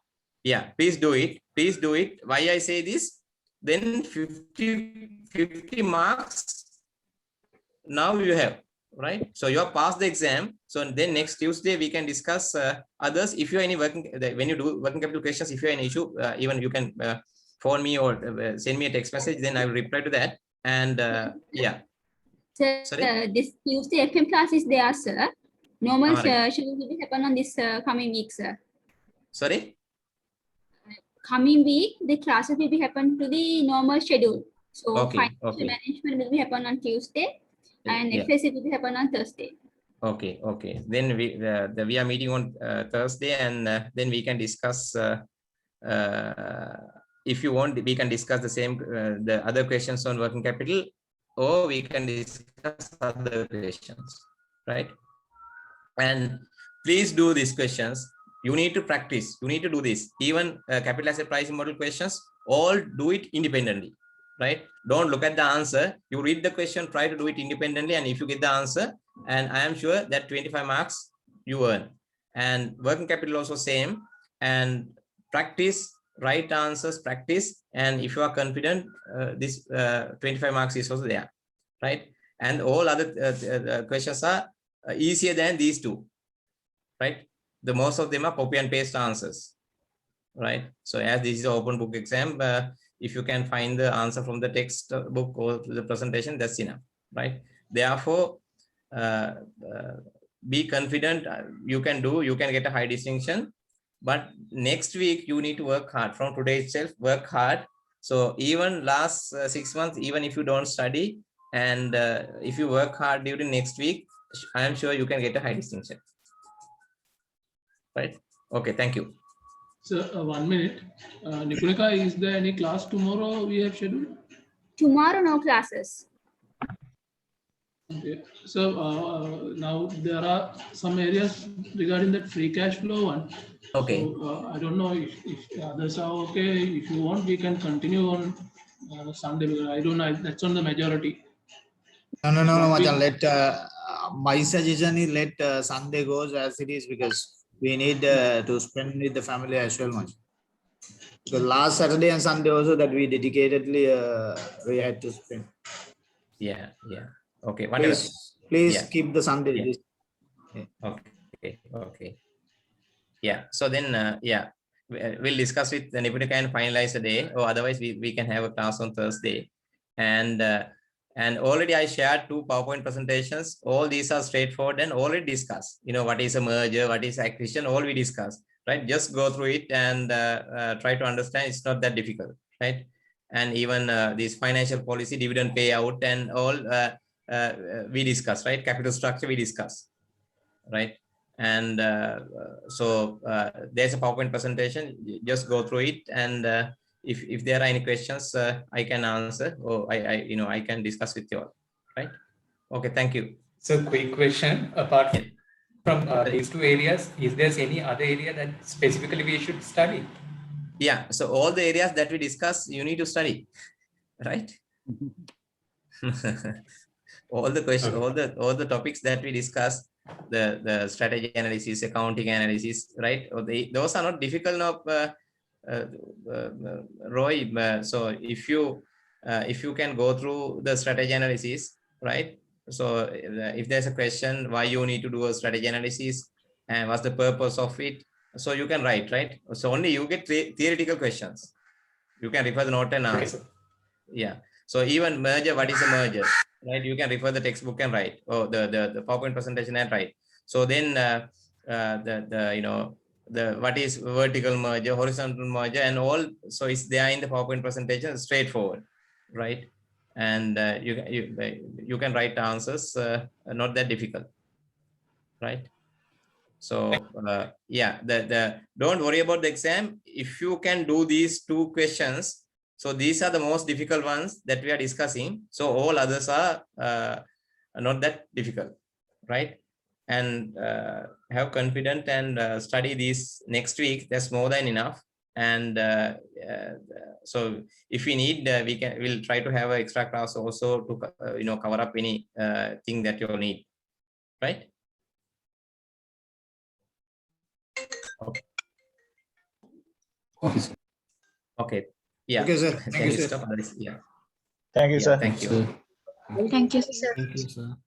Yeah, please do it. Please do it. Why I say this? Then 50 marks now you have, right? So you have passed the exam. So then next Tuesday we can discuss others. If you have any working, when you do working capital questions, if you have an issue, even you can phone me or send me a text message. Then I will reply to that. And yeah. Sir, Sorry? this Tuesday FM class is there, sir. Normal Right. schedule will happen on this coming week, sir. Sorry? Coming week, the classes will be happen to the normal schedule. So Okay. financial management will be happen on Tuesday, and Yeah. FSA will be happen on Thursday. Okay. Okay. Then we are meeting on Thursday, and then we can discuss. If you want, we can discuss the same the other questions on working capital, or we can discuss other questions, right? And please do these questions. You need to practice. You need to do this. Even capital asset pricing model questions, all do it independently, right? Don't look at the answer. You read the question, try to do it independently, and if you get the answer, and I am sure that 25 marks you earn. And working capital also same. And practice, right answers, practice. And if you are confident, this 25 marks is also there, right? And all other questions are easier than these two, right? The most of them are copy and paste answers, right? So as this is an open book exam, if you can find the answer from the text book or the presentation, that's enough, right? Therefore, be confident. You can get a high distinction. But next week you need to work hard. From today itself, work hard. So even last 6 months, even if you don't study, and if you work hard during next week, I am sure you can get a high distinction. Right? Okay, thank you. So 1 minute. Nikulika, is there any class tomorrow we have scheduled? Tomorrow, no classes. Okay. So now there are some areas regarding that free cash flow one. Okay. So I don't know if others are okay. If you want, we can continue on Sunday. Because I don't know. That's on the majority. No, Machan. Let my suggestion is let Sunday goes as it is, because we need to spend with the family as well much. The last Saturday and Sunday also that we dedicatedly we had to spend. Yeah. Okay. Whatever. Please keep the Sunday. Yeah. Okay. Yeah. So then, yeah, we'll discuss with the Nipunika and finalize the day, or otherwise we can have a class on Thursday. And already I shared 2 PowerPoint presentations. All these are straightforward and already discussed. You know, what is a merger, what is acquisition, all we discussed, right? Just go through it and try to understand. It's not that difficult, right? And even this financial policy, dividend payout, and all we discuss, right? Capital structure we discuss, right? And so there's a PowerPoint presentation. Just go through it, and if there are any questions, I can answer, or I can discuss with you all, right? Okay, thank you. So quick question, apart from these 2 areas, is there any other area that specifically we should study? Yeah, so all the areas that we discuss, you need to study, right? All the questions, all the topics that we discuss, the strategy analysis, accounting analysis, right? Those are not difficult enough, Roy. So if you can go through the strategy analysis, right? So if there's a question why you need to do a strategy analysis and what's the purpose of it, so you can write, right? So only you get theoretical questions. You can refer the note and answer. Yeah. So even merger, what is a merger, right? You can refer the textbook and write, or the PowerPoint presentation and write. So then what is vertical merger, horizontal merger, and all. So it's there in the PowerPoint presentation, straightforward, right? And you can write answers, not that difficult, right? So yeah, don't worry about the exam. If you can do these 2 questions, So these are the most difficult ones that we are discussing. So all others are not that difficult, right? And have confidence and study these next week. That's more than enough. And so if we need, we'll try to have an extra class also to cover up any thing that you'll need, right? Okay. Okay. Yeah. Okay, sir. Thank Thank you, sir. Yeah. Thank you, Yeah, sir. thank you. Thank you, sir. Thank you, sir.